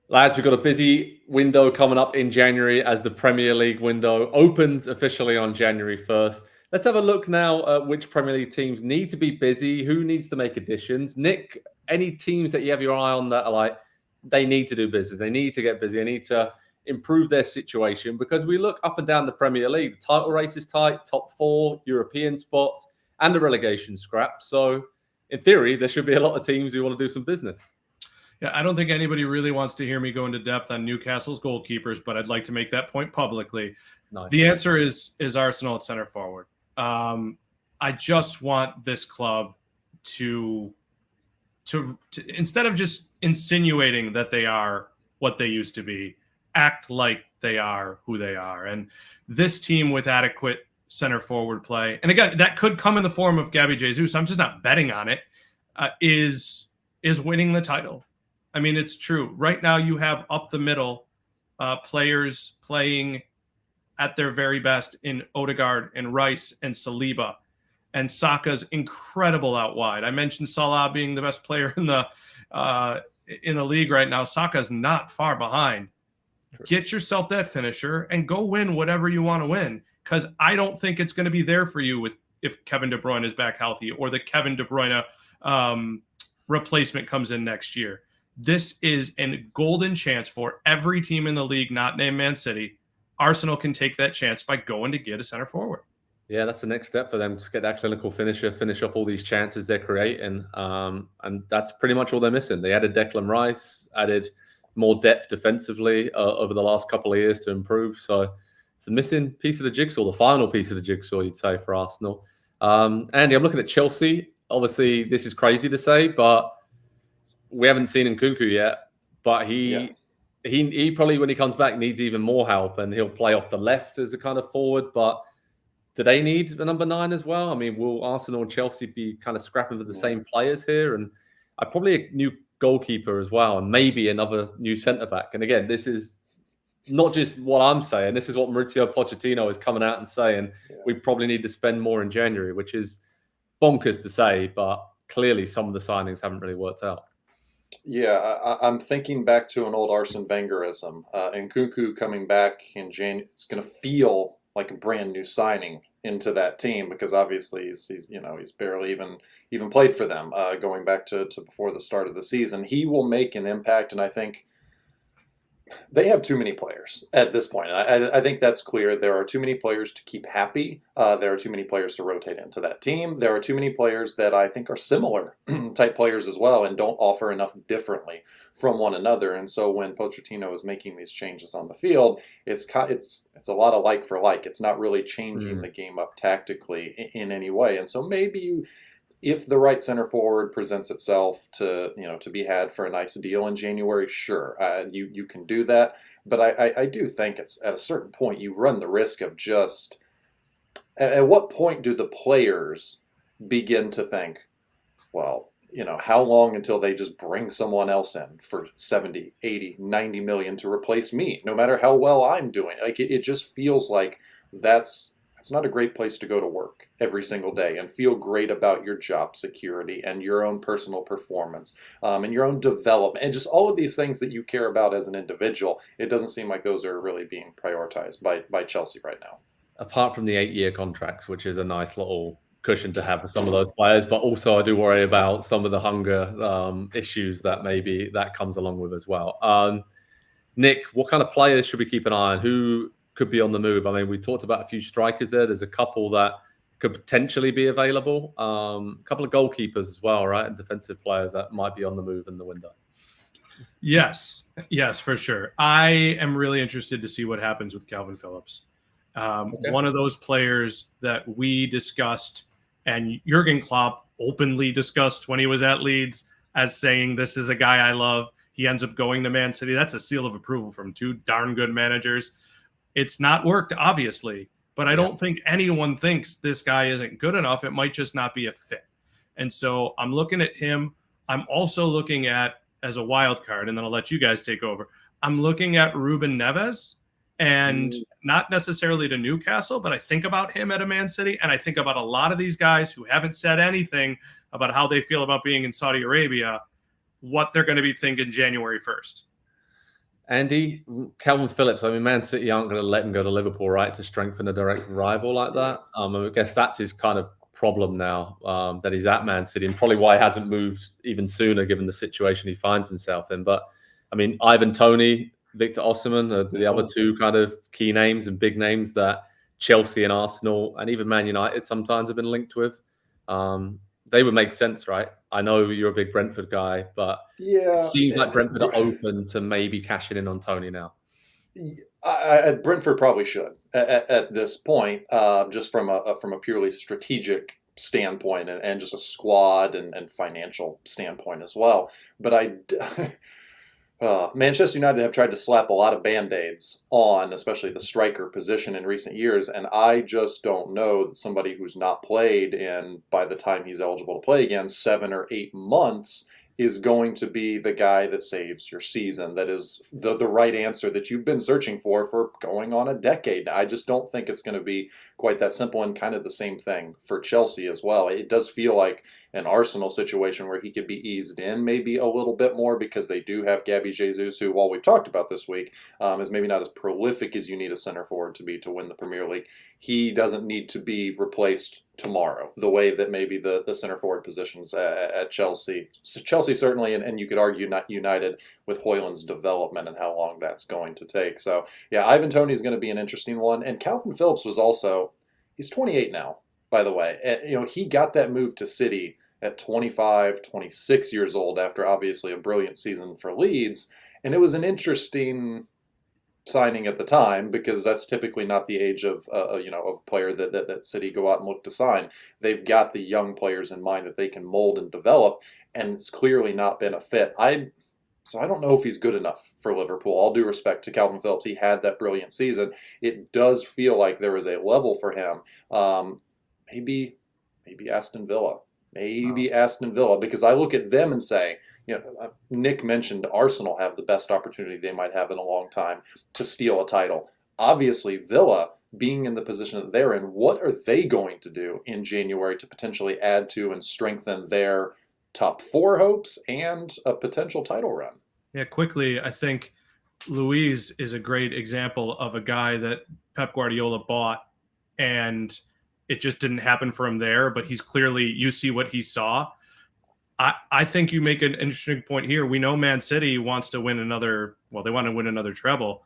Lads, we've got a busy window coming up in January as the Premier League window opens officially on January 1st. Let's have a look now at which Premier League teams need to be busy, who needs to make additions. Nick, any teams that you have your eye on that are like, they need to do business, they need to get busy, they need to improve their situation? Because we look up and down the Premier League, the title race is tight, top four, European spots, and the relegation scrap. So, in theory, there should be a lot of teams who want to do some business. Yeah, I don't think anybody really wants to hear me go into depth on Newcastle's goalkeepers, but I'd like to make that point publicly. Nice. The answer is Arsenal at center forward. I just want this club to instead of just insinuating that they are what they used to be, act like they are who they are. And this team with adequate center forward play, and again, that could come in the form of Gabby Jesus. I'm just not betting on it. Is winning the title. I mean, it's true. Right now, you have up the middle players playing at their very best in Odegaard and Rice and Saliba, and Saka's incredible out wide. I mentioned Salah being the best player in the league right now. Saka's not far behind. True. Get yourself that finisher and go win whatever you want to win, because I don't think it's going to be there for you if Kevin De Bruyne is back healthy or the Kevin De Bruyne replacement comes in next year. This is a golden chance for every team in the league not named Man City. Arsenal can take that chance by going to get a center forward. Yeah, that's the next step for them, to get that clinical finisher, finish off all these chances they're creating. And that's pretty much all they're missing. They added Declan Rice, added more depth defensively over the last couple of years to improve. So it's the missing piece of the jigsaw, the final piece of the jigsaw, you'd say, for Arsenal. Andy, I'm looking at Chelsea. Obviously, this is crazy to say, but we haven't seen Nkunku yet. But he probably, when he comes back, needs even more help, and he'll play off the left as a kind of forward. But do they need a number 9 as well? I mean, will Arsenal and Chelsea be kind of scrapping for the same players here? And probably a new goalkeeper as well, and maybe another new centre-back. And again, this is not just what I'm saying. This is what Mauricio Pochettino is coming out and saying. Yeah. We probably need to spend more in January, which is bonkers to say, but clearly some of the signings haven't really worked out. Yeah, I'm thinking back to an old Arsene Wengerism. Nkunku coming back in January, it's going to feel like a brand new signing into that team, because obviously he's barely even played for them going back to before the start of the season. He will make an impact, and I think they have too many players at this point. I think that's clear. There are too many players to keep happy. There are too many players to rotate into that team. There are too many players that I think are similar type players as well and don't offer enough differently from one another. And so when Pochettino is making these changes on the field, it's a lot of like for like. It's not really changing the game up tactically in any way. And so maybe if the right center forward presents itself to be had for a nice deal in January, sure, you can do that. But I do think it's at a certain point you run the risk of just, at what point do the players begin to think, well, how long until they just bring someone else in for 70, 80, 90 million to replace me, no matter how well I'm doing? Like it just feels like it's not a great place to go to work every single day and feel great about your job security and your own personal performance and your own development and just all of these things that you care about as an individual. It doesn't seem like those are really being prioritized by Chelsea right now. Apart from the 8-year contracts, which is a nice little cushion to have for some of those players, but also I do worry about some of the hunger issues that maybe that comes along with as well. Nick, what kind of players should we keep an eye on? Who could be on the move? I mean, we talked about a few strikers there. There's a couple that could potentially be available. A couple of goalkeepers as well, right? And defensive players that might be on the move in the window. Yes, for sure. I am really interested to see what happens with Calvin Phillips. Okay. One of those players that we discussed and Jurgen Klopp openly discussed when he was at Leeds as saying, this is a guy I love. He ends up going to Man City. That's a seal of approval from two darn good managers. It's not worked, obviously, but I don't think anyone thinks this guy isn't good enough. It might just not be a fit. And so I'm looking at him. I'm also looking at, as a wild card, and then I'll let you guys take over, I'm looking at Ruben Neves, and not necessarily to Newcastle, but I think about him at a Man City, and I think about a lot of these guys who haven't said anything about how they feel about being in Saudi Arabia, what they're going to be thinking January 1st. Andy, Calvin Phillips. I mean, Man City aren't going to let him go to Liverpool, right, to strengthen a direct rival like that. I guess that's his kind of problem now, that he's at Man City, and probably why he hasn't moved even sooner, given the situation he finds himself in. But I mean, Ivan Toney, Victor Osimhen are the other two kind of key names and big names that Chelsea and Arsenal and even Man United sometimes have been linked with. They would make sense, right? I know you're a big Brentford guy, but it seems like Brentford are open to maybe cashing in on Toney now. Brentford probably should at this point, just from a purely strategic standpoint and just a squad and financial standpoint as well. But Manchester United have tried to slap a lot of Band-Aids on, especially the striker position in recent years, and I just don't know that somebody who's not played in, by the time he's eligible to play again, 7 or 8 months is going to be the guy that saves your season. That is the right answer that you've been searching for going on a decade. I just don't think it's going to be quite that simple, and kind of the same thing for Chelsea as well. It does feel like an Arsenal situation where he could be eased in maybe a little bit more, because they do have Gabby Jesus, who, while we've talked about this week, is maybe not as prolific as you need a center forward to be to win the Premier League. He doesn't need to be replaced tomorrow, the way that maybe the center forward positions at Chelsea certainly, and you could argue not United, with Højlund's development and how long that's going to take. So yeah, Ivan Toney is going to be an interesting one, and Calvin Phillips was also, he's 28 now, by the way, and he got that move to City at 25, 26 years old after obviously a brilliant season for Leeds, and it was an interesting signing at the time, because that's typically not the age of a player that City go out and look to sign. They've got the young players in mind that they can mold and develop, and it's clearly not been a fit. So I don't know if he's good enough for Liverpool. All due respect to Calvin Phillips, he had that brilliant season. It does feel like there is a level for him. Maybe Aston Villa. Because I look at them and say, Nick mentioned Arsenal have the best opportunity they might have in a long time to steal a title. Obviously, Villa, being in the position that they're in, what are they going to do in January to potentially add to and strengthen their top 4 hopes and a potential title run? Yeah, quickly, I think Luiz is a great example of a guy that Pep Guardiola bought, and it just didn't happen for him there, but he's clearly, you see what he saw. I think you make an interesting point here. We know Man City wants to win another treble.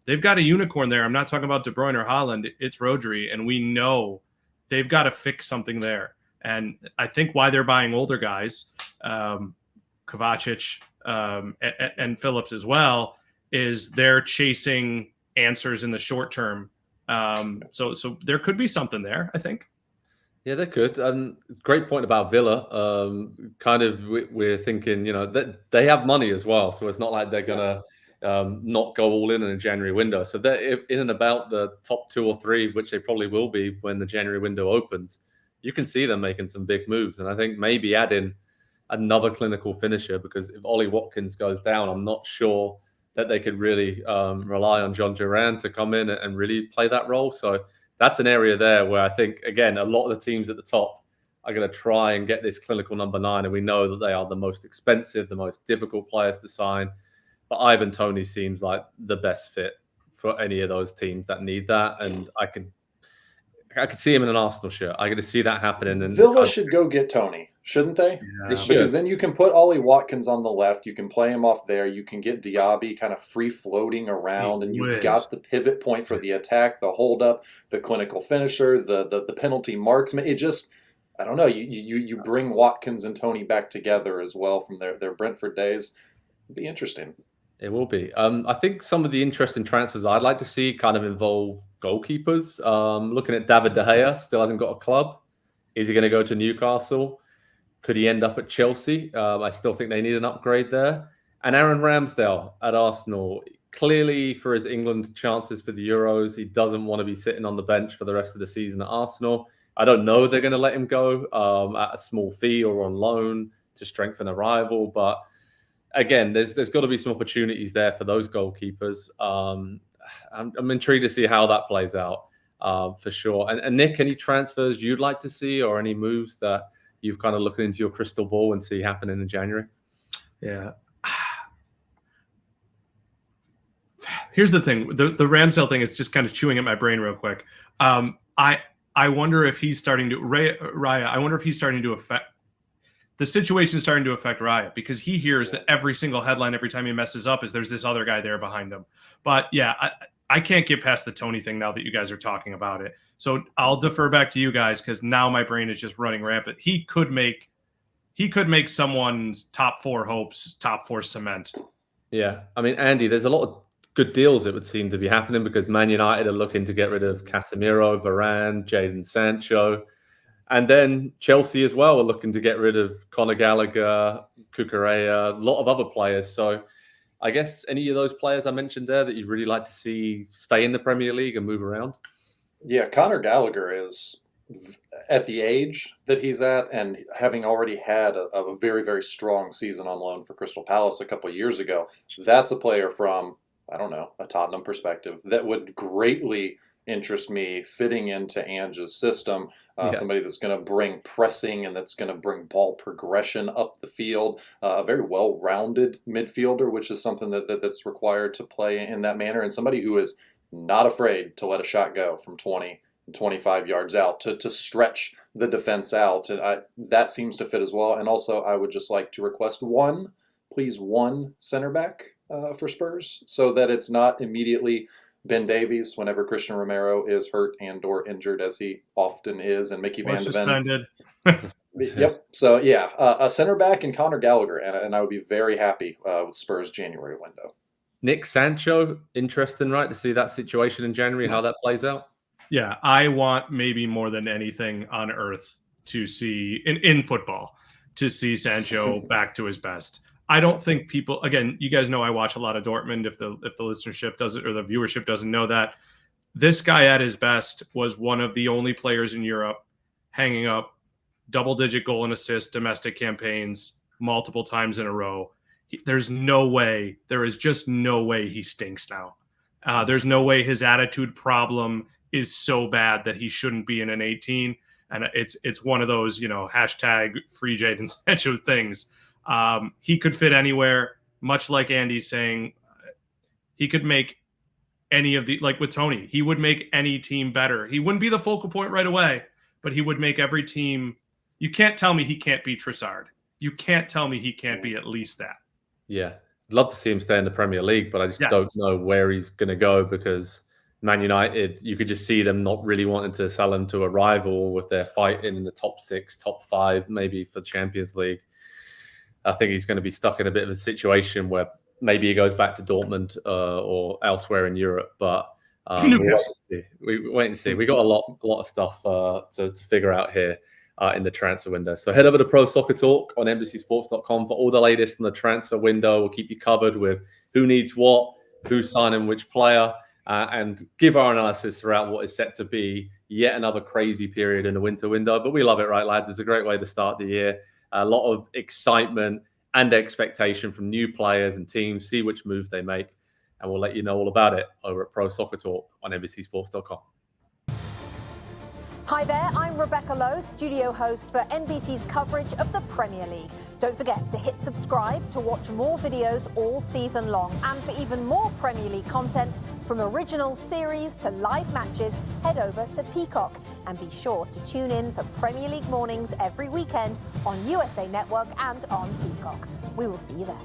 They've got a unicorn there. I'm not talking about De Bruyne or Haaland. It's Rodri, and we know they've got to fix something there. And I think why they're buying older guys, Kovacic and Phillips as well, is they're chasing answers in the short term. So there could be something there, I think. Yeah, they could. And it's a great point about Villa. We're thinking, that they have money as well. So it's not like they're going to not go all in a January window. So they're in and about the top 2 or 3, which they probably will be when the January window opens. You can see them making some big moves. And I think maybe add in another clinical finisher, because if Ollie Watkins goes down, I'm not sure that they could really rely on John Duran to come in and really play that role. So that's an area there where I think, again, a lot of the teams at the top are going to try and get this clinical number 9. And we know that they are the most expensive, the most difficult players to sign. But Ivan Toney seems like the best fit for any of those teams that need that. And I could see him in an Arsenal shirt. I could see that happening. And Villa should go get Toney, shouldn't they? Yeah. Because then you can put Ollie Watkins on the left. You can play him off there. You can get Diaby kind of free floating around, and you've got the pivot point for the attack, the hold up, the clinical finisher, the penalty marksman. It just, I don't know. You bring Watkins and Toney back together as well from their Brentford days. It'd be interesting. It will be. I think some of the interesting transfers I'd like to see kind of involve goalkeepers. Looking at David De Gea, still hasn't got a club. Is he going to go to Newcastle? Could he end up at Chelsea? I still think they need an upgrade there. And Aaron Ramsdale at Arsenal, clearly for his England chances for the Euros, he doesn't want to be sitting on the bench for the rest of the season at Arsenal. I don't know they're going to let him go at a small fee or on loan to strengthen a rival, but again, there's got to be some opportunities there for those goalkeepers. I'm intrigued to see how that plays out for sure. And Nick, any transfers you'd like to see, or any moves that you've kind of looked into your crystal ball and see happening in January? Yeah. Here's the thing. The Ramsdale thing is just kind of chewing at my brain real quick. I wonder if he's starting to Raya. I wonder if he's starting to affect the situation. Starting to affect Raya because he hears that every single headline every time he messes up is there's this other guy there behind him. But yeah, I can't get past the Tony thing now that you guys are talking about it. So I'll defer back to you guys because now my brain is just running rampant. He could make someone's top 4 hopes top 4 cement. Yeah, I mean, Andy, there's a lot of good deals it would seem to be happening because Man United are looking to get rid of Casemiro, Varane, Jadon Sancho, and then Chelsea as well are looking to get rid of Conor Gallagher, Cucurella, a lot of other players. So I guess any of those players I mentioned there that you'd really like to see stay in the Premier League and move around? Yeah, Conor Gallagher is at the age that he's at and having already had a very, very strong season on loan for Crystal Palace a couple of years ago. That's a player from, I don't know, a Tottenham perspective that would greatly interest me fitting into Ange's system. Somebody that's going to bring pressing and that's going to bring ball progression up the field. A very well-rounded midfielder, which is something that's required to play in that manner. And somebody who is not afraid to let a shot go from 20 and 25 yards out to stretch the defense out. And that seems to fit as well. And also, I would just like to request one center back for Spurs so that it's not immediately Ben Davies whenever Christian Romero is hurt and or injured, as he often is, and Mickey Van de Ven. Yep. So, yeah, a center back and Conor Gallagher, and I would be very happy with Spurs' January window. Nick Sancho, interesting, right, to see that situation in January, how that plays out? Yeah, I want maybe more than anything on earth to see, in football, to see Sancho back to his best. I don't think people, again, you guys know I watch a lot of Dortmund if the listenership doesn't or the viewership doesn't know that. This guy at his best was one of the only players in Europe hanging up double-digit goal and assist domestic campaigns multiple times in a row. There is just no way he stinks now. There's no way his attitude problem is so bad that he shouldn't be in an 18. And it's one of those, hashtag free Jadon Sancho things. He could fit anywhere, much like Andy's saying. He could make any of the, like with Tony, he would make any team better. He wouldn't be the focal point right away, but he would make every team. You can't tell me he can't be Trossard. You can't tell me he can't be at least that. Yeah. I'd love to see him stay in the Premier League, but I just don't know where he's going to go because Man United, you could just see them not really wanting to sell him to a rival with their fight in the top 6, top 5, maybe for the Champions League. I think he's going to be stuck in a bit of a situation where maybe he goes back to Dortmund or elsewhere in Europe. But we wait and see. We got a lot of stuff to figure out here in the transfer window. So head over to Pro Soccer Talk on NBCSports.com for all the latest in the transfer window. We'll keep you covered with who needs what, who's signing which player, and give our analysis throughout what is set to be yet another crazy period in the winter window. But we love it, right, lads? It's a great way to start the year. A lot of excitement and expectation from new players and teams, see which moves they make. And we'll let you know all about it over at Pro Soccer Talk on NBCSports.com. Hi there, I'm Rebecca Lowe, studio host for NBC's coverage of the Premier League. Don't forget to hit subscribe to watch more videos all season long. And for even more Premier League content, from original series to live matches, head over to Peacock. And be sure to tune in for Premier League mornings every weekend on USA Network and on Peacock. We will see you there.